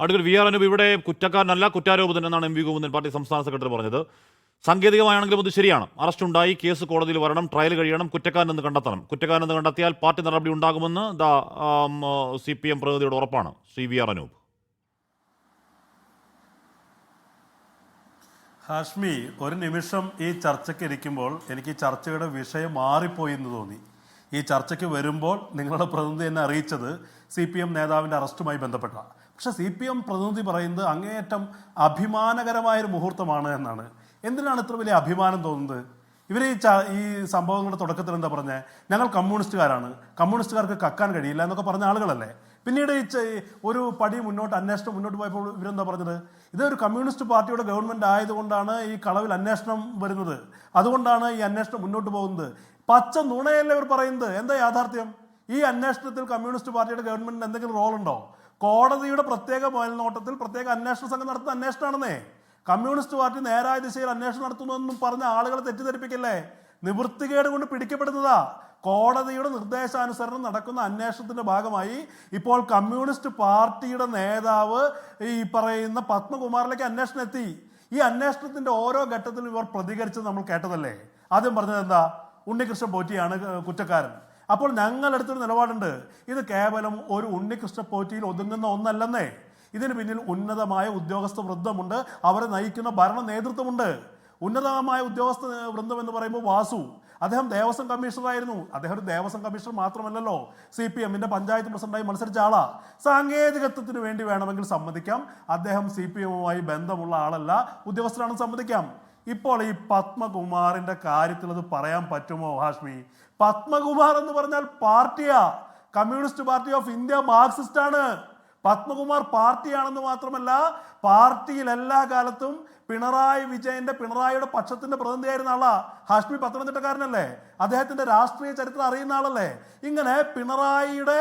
അടുക്കൽ V R Anoop ഇവിടെ കുറ്റക്കാരനല്ല കുറ്റാരോപിതൻ എന്നാണ് എം വി ഗോവിന്ദൻ പാർട്ടി സംസ്ഥാന സെക്രട്ടറി പറഞ്ഞത്. സാങ്കേതികമായാണെങ്കിലും അത് ശരിയാണ്. അറസ്റ്റ് ഉണ്ടായി, കേസ് കോടതിയിൽ വരണം, ട്രയൽ കഴിയണം, കുറ്റക്കാരനെന്ന് കണ്ടെത്തണം. കുറ്റക്കാരനെന്ന് കണ്ടെത്തിയാൽ പാർട്ടി നടപടി ഉണ്ടാകുമെന്ന് CPM പ്രതിനിധിയുടെ ഉറപ്പാണ്. Shri V R Anoop. ഹാഷ്മി, ഒരു നിമിഷം ഈ ചർച്ചയ്ക്ക് ഇരിക്കുമ്പോൾ എനിക്ക് ഈ ചർച്ചയുടെ വിഷയം മാറിപ്പോയി എന്ന് തോന്നി. ഈ ചർച്ചയ്ക്ക് വരുമ്പോൾ നിങ്ങളുടെ പ്രതിനിധി എന്നെ അറിയിച്ചത് CPM നേതാവിൻ്റെ അറസ്റ്റുമായി ബന്ധപ്പെട്ട. പക്ഷെ CPM പ്രതിനിധി പറയുന്നത് അങ്ങേയറ്റം അഭിമാനകരമായൊരു മുഹൂർത്തമാണ് എന്നാണ്. എന്തിനാണ് ഇത്ര വലിയ അഭിമാനം തോന്നുന്നത്? ഇവർ ഈ സംഭവങ്ങളുടെ തുടക്കത്തിൽ എന്താ പറഞ്ഞത്? ഞങ്ങൾ കമ്മ്യൂണിസ്റ്റുകാരാണ്, കമ്മ്യൂണിസ്റ്റുകാർക്ക് കക്കാൻ കഴിയില്ല എന്നൊക്കെ പറഞ്ഞ ആളുകളല്ലേ. പിന്നീട് ഒരു പടി അന്വേഷണം മുന്നോട്ട് പോയപ്പോൾ ഇവരെന്താ പറഞ്ഞത്? ഇതൊരു കമ്മ്യൂണിസ്റ്റ് പാർട്ടിയുടെ ഗവൺമെൻറ് ആയതുകൊണ്ടാണ് ഈ കളവിൽ അന്വേഷണം വരുന്നത്, അതുകൊണ്ടാണ് ഈ അന്വേഷണം മുന്നോട്ട് പോകുന്നത്. പച്ച നുണയല്ലേ ഇവർ പറയുന്നത്? എന്താ യാഥാർത്ഥ്യം? ഈ അന്വേഷണത്തിൽ കമ്മ്യൂണിസ്റ്റ് പാർട്ടിയുടെ ഗവൺമെൻറ്റിന് എന്തെങ്കിലും റോളുണ്ടോ? കോടതിയുടെ പ്രത്യേക മേൽനോട്ടത്തിൽ പ്രത്യേക അന്വേഷണ സംഘം നടത്തുന്ന അന്വേഷണമാണെന്നേ. കമ്മ്യൂണിസ്റ്റ് പാർട്ടി നേരായ ദിശയിൽ അന്വേഷണം നടത്തുന്നതെന്നും പറഞ്ഞ ആളുകളെ തെറ്റിദ്ധരിപ്പിക്കല്ലേ. നിവൃത്തികേട് കൊണ്ട് പിടിക്കപ്പെടുന്നതാ. കോടതിയുടെ നിർദ്ദേശാനുസരണം നടക്കുന്ന അന്വേഷണത്തിന്റെ ഭാഗമായി ഇപ്പോൾ കമ്മ്യൂണിസ്റ്റ് പാർട്ടിയുടെ നേതാവ് ഈ പറയുന്ന പത്മകുമാറിലേക്ക് അന്വേഷണം എത്തി. ഈ അന്വേഷണത്തിന്റെ ഓരോ ഘട്ടത്തിലും ഇവർ പ്രതികരിച്ചത് നമ്മൾ കേട്ടതല്ലേ. ആദ്യം പറഞ്ഞത് എന്താ? ഉണ്ണികൃഷ്ണൻ പോറ്റിയാണ് കുറ്റക്കാരൻ. അപ്പോൾ ഞങ്ങളെടുത്തൊരു നിലപാടുണ്ട്, ഇത് കേവലം ഒരു ഉണ്ണികൃഷ്ണ പോറ്റിയിൽ ഒതുങ്ങുന്ന ഒന്നല്ലെന്നേ. ഇതിന് പിന്നിൽ ഉന്നതമായ ഉദ്യോഗസ്ഥ വൃന്ദമുണ്ട്, അവരെ നയിക്കുന്ന ഭരണ നേതൃത്വമുണ്ട്. ഉന്നതമായ ഉദ്യോഗസ്ഥ വൃന്ദം എന്ന് പറയുമ്പോൾ വാസു, അദ്ദേഹം ദേവസ്വം കമ്മീഷണറായിരുന്നു. അദ്ദേഹം ഒരു ദേവസ്വം കമ്മീഷണർ മാത്രമല്ലല്ലോ, CPMന്റെ പഞ്ചായത്ത് പ്രസിഡന്റായി മത്സരിച്ച ആളാ. സാങ്കേതികത്വത്തിന് വേണ്ടി വേണമെങ്കിൽ സമ്മതിക്കാം, അദ്ദേഹം CPMുമായി ബന്ധമുള്ള ആളല്ല, ഉദ്യോഗസ്ഥരാണെന്ന് സമ്മതിക്കാം. ഇപ്പോൾ ഈ പത്മകുമാറിന്റെ കാര്യത്തിൽ അത് പറയാൻ പറ്റുമോ ഹാഷ്മി? പത്മകുമാർ എന്ന് പറഞ്ഞാൽ പാർട്ടിയാ, communist party of India Marxist ആണ്. പത്മകുമാർ പാർട്ടിയാണെന്ന് മാത്രമല്ല, പാർട്ടിയിൽ എല്ലാ കാലത്തും പിണറായിയുടെ പക്ഷത്തിന്റെ പ്രതിനിധിയായിരുന്ന ആളാ. ഹാഷ്മി പത്തനംതിട്ടക്കാരനല്ലേ, അദ്ദേഹത്തിന്റെ രാഷ്ട്രീയ ചരിത്രം അറിയുന്ന ആളല്ലേ. ഇങ്ങനെ പിണറായിയുടെ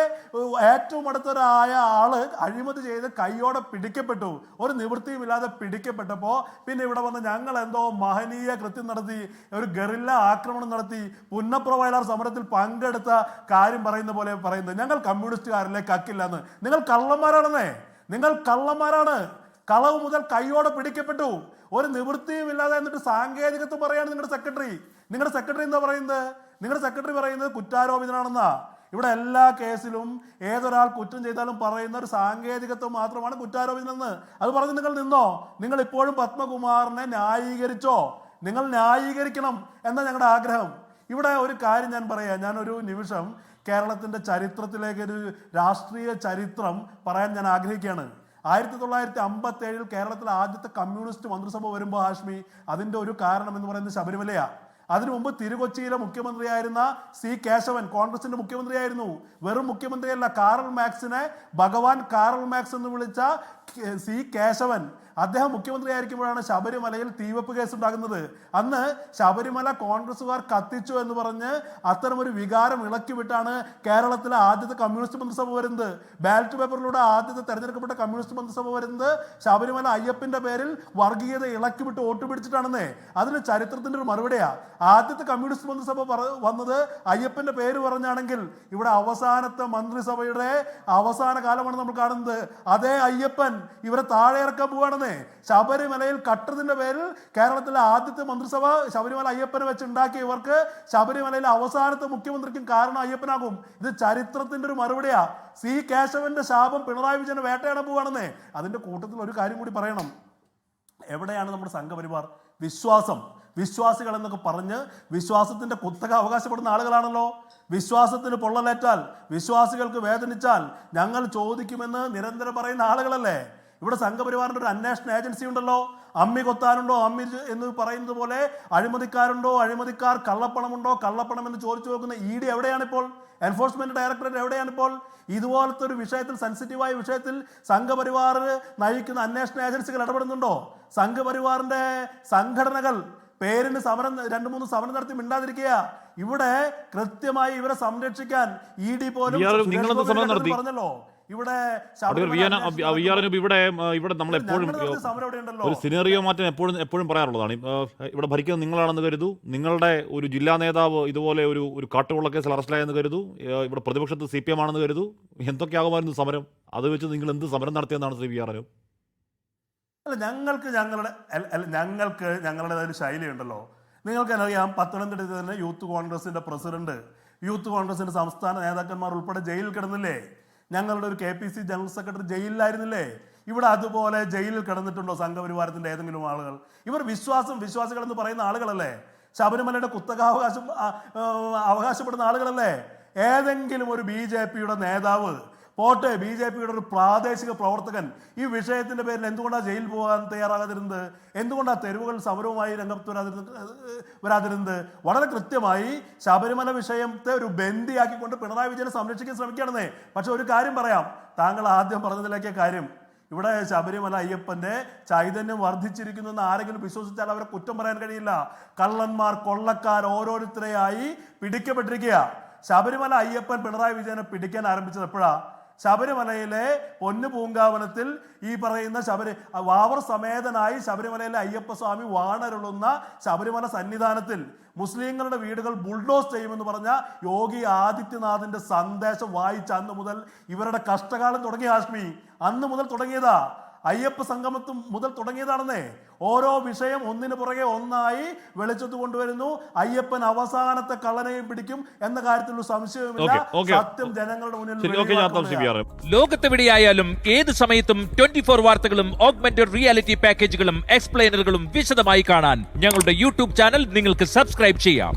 ഏറ്റവും അടുത്തൊരായ ആള് അഴിമതി ചെയ്ത് കൈയോടെ പിടിക്കപ്പെട്ടു, ഒരു നിവൃത്തിയുമില്ലാതെ പിടിക്കപ്പെട്ടപ്പോൾ പിന്നെ ഇവിടെ വന്ന് ഞങ്ങൾ എന്തോ മഹനീയ കൃത്യം നടത്തി, ഒരു ഗറില്ല ആക്രമണം നടത്തി, പുന്നപ്ര വയലാർ സമരത്തിൽ പങ്കെടുത്ത കാര്യം പറയുന്ന പോലെ പറയുന്നത് ഞങ്ങൾ കമ്മ്യൂണിസ്റ്റുകാരിലെ കക്കില്ലെന്ന്. നിങ്ങൾ കള്ളന്മാരാണെന്നേ, നിങ്ങൾ കള്ളന്മാരാണ്. കളവ് മുതൽ കൈയോടെ പിടിക്കപ്പെട്ടു, ഒരു നിവൃത്തിയും ഇല്ലാതെ. എന്നിട്ട് സാങ്കേതികത്വം പറയാണ് നിങ്ങളുടെ സെക്രട്ടറി. എന്താ പറയുന്നത്? നിങ്ങളുടെ സെക്രട്ടറി പറയുന്നത് കുറ്റാരോപിതനാണെന്നാ. ഇവിടെ എല്ലാ കേസിലും ഏതൊരാൾ കുറ്റം ചെയ്താലും പറയുന്ന ഒരു സാങ്കേതികത്വം മാത്രമാണ് കുറ്റാരോപിതനെന്ന്. അത് പറഞ്ഞ് നിങ്ങൾ നിന്നോ? നിങ്ങൾ ഇപ്പോഴും പത്മകുമാറിനെ ന്യായീകരിച്ചോ? നിങ്ങൾ ന്യായീകരിക്കണം എന്നാ ഞങ്ങളുടെ ആഗ്രഹം. ഇവിടെ ഒരു കാര്യം ഞാൻ പറയാം. ഞാനൊരു നിമിഷം കേരളത്തിൻ്റെ ചരിത്രത്തിലേക്ക്, ഒരു രാഷ്ട്രീയ ചരിത്രം പറയാൻ ഞാൻ ആഗ്രഹിക്കുകയാണ്. 1957 കേരളത്തിലെ ആദ്യത്തെ കമ്മ്യൂണിസ്റ്റ് മന്ത്രിസഭ വരുമ്പോൾ ഹാഷ്മി, അതിൻ്റെ ഒരു കാരണം എന്ന് പറയുന്നത് ശബരിമലയാണ്. അതിനു മുമ്പ് തിരുകൊച്ചിയിലെ മുഖ്യമന്ത്രിയായിരുന്ന C കേശവൻ കോൺഗ്രസിന്റെ മുഖ്യമന്ത്രിയായിരുന്നു. വെറും മുഖ്യമന്ത്രിയല്ല, കാറൽ മാക്സിനെ ഭഗവാൻ കാറൽ മാക്സ് എന്ന് വിളിച്ച C കേശവൻ, അദ്ദേഹം മുഖ്യമന്ത്രിയായിരിക്കുമ്പോഴാണ് ശബരിമലയിൽ തീവെപ്പ് കേസ് ഉണ്ടാകുന്നത്. അന്ന് ശബരിമല കോൺഗ്രസുകാർ കത്തിച്ചു എന്ന് പറഞ്ഞ് അത്തരമൊരു വികാരം ഇളക്കിവിട്ടാണ് കേരളത്തിലെ ആദ്യത്തെ കമ്മ്യൂണിസ്റ്റ് മന്ത്രിസഭ വരുന്നത്. ബാലറ്റ് പേപ്പറിലൂടെ ആദ്യത്തെ തെരഞ്ഞെടുക്കപ്പെട്ട കമ്മ്യൂണിസ്റ്റ് മന്ത്രിസഭ വരുന്നത് ശബരിമല അയ്യപ്പന്റെ പേരിൽ വർഗീയത ഇളക്കിവിട്ട് വോട്ട് പിടിച്ചിട്ടാണെന്നേ. അതിന് ചരിത്രത്തിന്റെ ഒരു മറുപടിയാ. ആദ്യത്തെ കമ്മ്യൂണിസ്റ്റ് മന്ത്രിസഭ വന്നത് അയ്യപ്പന്റെ പേര് പറഞ്ഞാണെങ്കിൽ ഇവിടെ അവസാനത്തെ മന്ത്രിസഭയുടെ അവസാന കാലമാണ് നമ്മൾ കാണുന്നത്. അതേ അയ്യപ്പൻ ഇവരെ താഴെ ഇറക്കാൻ പോവാണെന്നേ. ശബരിമലയിൽ കട്ടതിന്റെ പേരിൽ കേരളത്തിലെ ആദ്യത്തെ മന്ത്രിസഭ ശബരിമല അയ്യപ്പനെ വെച്ച് ഉണ്ടാക്കിയ ഇവർക്ക് ശബരിമലയിലെ അവസാനത്തെ മുഖ്യമന്ത്രിക്കും കാരണം അയ്യപ്പനാകും. ഇത് ചരിത്രത്തിന്റെ ഒരു മറുപടിയാ. C കേശവന്റെ ശാപം പിണറായി വിജയനെ വേട്ടയാടാൻ പോവാണെന്നേ. അതിന്റെ കൂട്ടത്തിൽ ഒരു കാര്യം കൂടി പറയണം. എവിടെയാണ് നമ്മുടെ സംഘപരിവാർ? വിശ്വാസികൾ എന്നൊക്കെ പറഞ്ഞ് വിശ്വാസത്തിന്റെ കുത്തക അവകാശപ്പെടുന്ന ആളുകളാണല്ലോ. വിശ്വാസത്തിന് പൊള്ളലേറ്റാൽ, വിശ്വാസികൾക്ക് വേദനിച്ചാൽ ഞങ്ങൾ ചോദിക്കുമെന്ന് നിരന്തരം പറയുന്ന ആളുകളല്ലേ. ഇവിടെ സംഘപരിവാറിന്റെ ഒരു അന്വേഷണ ഏജൻസി ഉണ്ടല്ലോ. അമ്മി കൊത്താനുണ്ടോ അമ്മി എന്ന് പറയുന്നത് പോലെ അഴിമതിക്കാരുണ്ടോ, അഴിമതിക്കാർ, കള്ളപ്പണം എന്ന് ചോദിച്ചു നോക്കുന്ന ED എവിടെയാണിപ്പോൾ? എൻഫോഴ്സ്മെന്റ് ഡയറക്ടറേറ്റ് എവിടെയാണിപ്പോൾ? ഇതുപോലത്തെ ഒരു വിഷയത്തിൽ, സെൻസിറ്റീവായ വിഷയത്തിൽ സംഘപരിവാർ നയിക്കുന്ന അന്വേഷണ ഏജൻസികൾ ഇടപെടുന്നുണ്ടോ? സംഘപരിവാറിന്റെ സംഘടനകൾ പേരിന് 2-3 സമരം നടത്തി മിണ്ടാതിരിക്കുക. ഇവിടെ കൃത്യമായി ഇവരെ സംരക്ഷിക്കാൻ ED പോലും പറഞ്ഞല്ലോ, ഇവിടെ ഇവിടെ നമ്മൾ എപ്പോഴും സമരം ഇവിടെ ഉണ്ടല്ലോ. ഒരു സിനേറിയോ മാറ്റം എപ്പോഴും പറയാറുള്ളതാണ്. ഇവിടെ ഭരിക്കുന്നത് നിങ്ങളാണെന്ന് കരുതൂ, നിങ്ങളുടെ ഒരു ജില്ലാ നേതാവ് ഇതുപോലെ ഒരു കാട്ടുകൊള്ള കേസിൽ അറസ്റ്റിലായെന്ന് കരുതൂ, ഇവിടെ പ്രതിപക്ഷത്ത് CPM ആണെന്ന് കരുതൂ, എന്തൊക്കെയാകുമായിരുന്നു സമരം? അത് വെച്ച് നിങ്ങൾ എന്ത് സമരം നടത്തിയെന്നാണ് ശ്രീ വി ആർ അനു? അല്ല, ഞങ്ങൾക്ക് ഞങ്ങളുടെ ഒരു ശൈലിയുണ്ടല്ലോ. നിങ്ങൾക്കറിയാം, പത്തനംതിട്ടയിൽ തന്നെ യൂത്ത് കോൺഗ്രസിന്റെ പ്രസിഡന്റ്, യൂത്ത് കോൺഗ്രസിന്റെ സംസ്ഥാന നേതാക്കന്മാർ ഉൾപ്പെടെ ജയിലിൽ കിടന്നില്ലേ? ഞങ്ങളുടെ ഒരു KPC ജനറൽ സെക്രട്ടറി ജയിലിലായിരുന്നില്ലേ? ഇവിടെ അതുപോലെ ജയിലിൽ കിടന്നിട്ടുണ്ടോ സംഘപരിവാരത്തിന്റെ ഏതെങ്കിലും ആളുകൾ? ഇവർ വിശ്വാസികൾ എന്ന് പറയുന്ന ആളുകളല്ലേ? ശബരിമലയുടെ കുത്തകാവകാശം അവകാശപ്പെടുന്ന ആളുകളല്ലേ? ഏതെങ്കിലും ഒരു BJPയുടെ നേതാവ് പോട്ടെ, BJPയുടെ ഒരു പ്രാദേശിക പ്രവർത്തകൻ ഈ വിഷയത്തിന്റെ പേരിൽ എന്തുകൊണ്ടാണ് ജയിലിൽ പോകാൻ തയ്യാറാകാതിരുന്നത്? എന്തുകൊണ്ടാണ് തെരുവുകൾ സമരവുമായി രംഗത്ത് വരാതിരുന്നത്? വളരെ കൃത്യമായി ശബരിമല വിഷയത്തെ ഒരു ബന്ദിയാക്കിക്കൊണ്ട് പിണറായി വിജയനെ സംരക്ഷിക്കാൻ ശ്രമിക്കുകയാണെന്നേ. പക്ഷെ ഒരു കാര്യം പറയാം, താങ്കൾ ആദ്യം പറഞ്ഞതിലേക്കെ കാര്യം, ഇവിടെ ശബരിമല അയ്യപ്പന്റെ ചൈതന്യം വർദ്ധിച്ചിരിക്കുന്നു എന്ന് ആരെങ്കിലും വിശ്വസിച്ചാൽ അവരെ കുറ്റം പറയാൻ കഴിയില്ല. കള്ളന്മാർ, കൊള്ളക്കാർ ഓരോരുത്തരെയായി പിടിക്കപ്പെട്ടിരിക്കുക. ശബരിമല അയ്യപ്പൻ പിണറായി വിജയനെ പിടിക്കാൻ ആരംഭിച്ചത് എപ്പോഴാ? ശബരിമലയിലെ പൊന്നു പൂങ്കാവനത്തിൽ ഈ പറയുന്ന വാവർ സമേതനായി ശബരിമലയിലെ അയ്യപ്പസ്വാമി വാണരുളുന്ന ശബരിമല സന്നിധാനത്തിൽ മുസ്ലിങ്ങളുടെ വീടുകൾ ബുൾഡോസ് ചെയ്യുമെന്ന് പറഞ്ഞ യോഗി ആദിത്യനാഥിന്റെ സന്ദേശം വായിച്ച അന്ന് മുതൽ ഇവരുടെ കഷ്ടകാലം തുടങ്ങി. ഹാഷ്മി, അന്ന് മുതൽ തുടങ്ങിയതാ. അയ്യപ്പ സംഗമത്തും മുതൽ തുടങ്ങിയതാണെന്നേ. ഓരോ വിഷയം ഒന്നിനു പുറകെ ഒന്നായി വെളിച്ചത്ത് കൊണ്ടുവരുന്നു. അയ്യപ്പൻ അവസാനത്തെ കള്ളനെയും പിടിക്കും എന്ന കാര്യത്തിൽ ഒരു സംശയവുമില്ല. സത്യം ജനങ്ങളുടെ മുന്നിൽ. ലോകത്തെവിടെയായാലും ഏത് സമയത്തും 24 വാർത്തകളും ഓഗ്മെന്റഡ് റിയാലിറ്റി പാക്കേജുകളും എക്സ്പ്ലെയിനറുകളും വിശദമായി കാണാൻ ഞങ്ങളുടെ YouTube ചാനൽ നിങ്ങൾക്ക് സബ്സ്ക്രൈബ് ചെയ്യാം.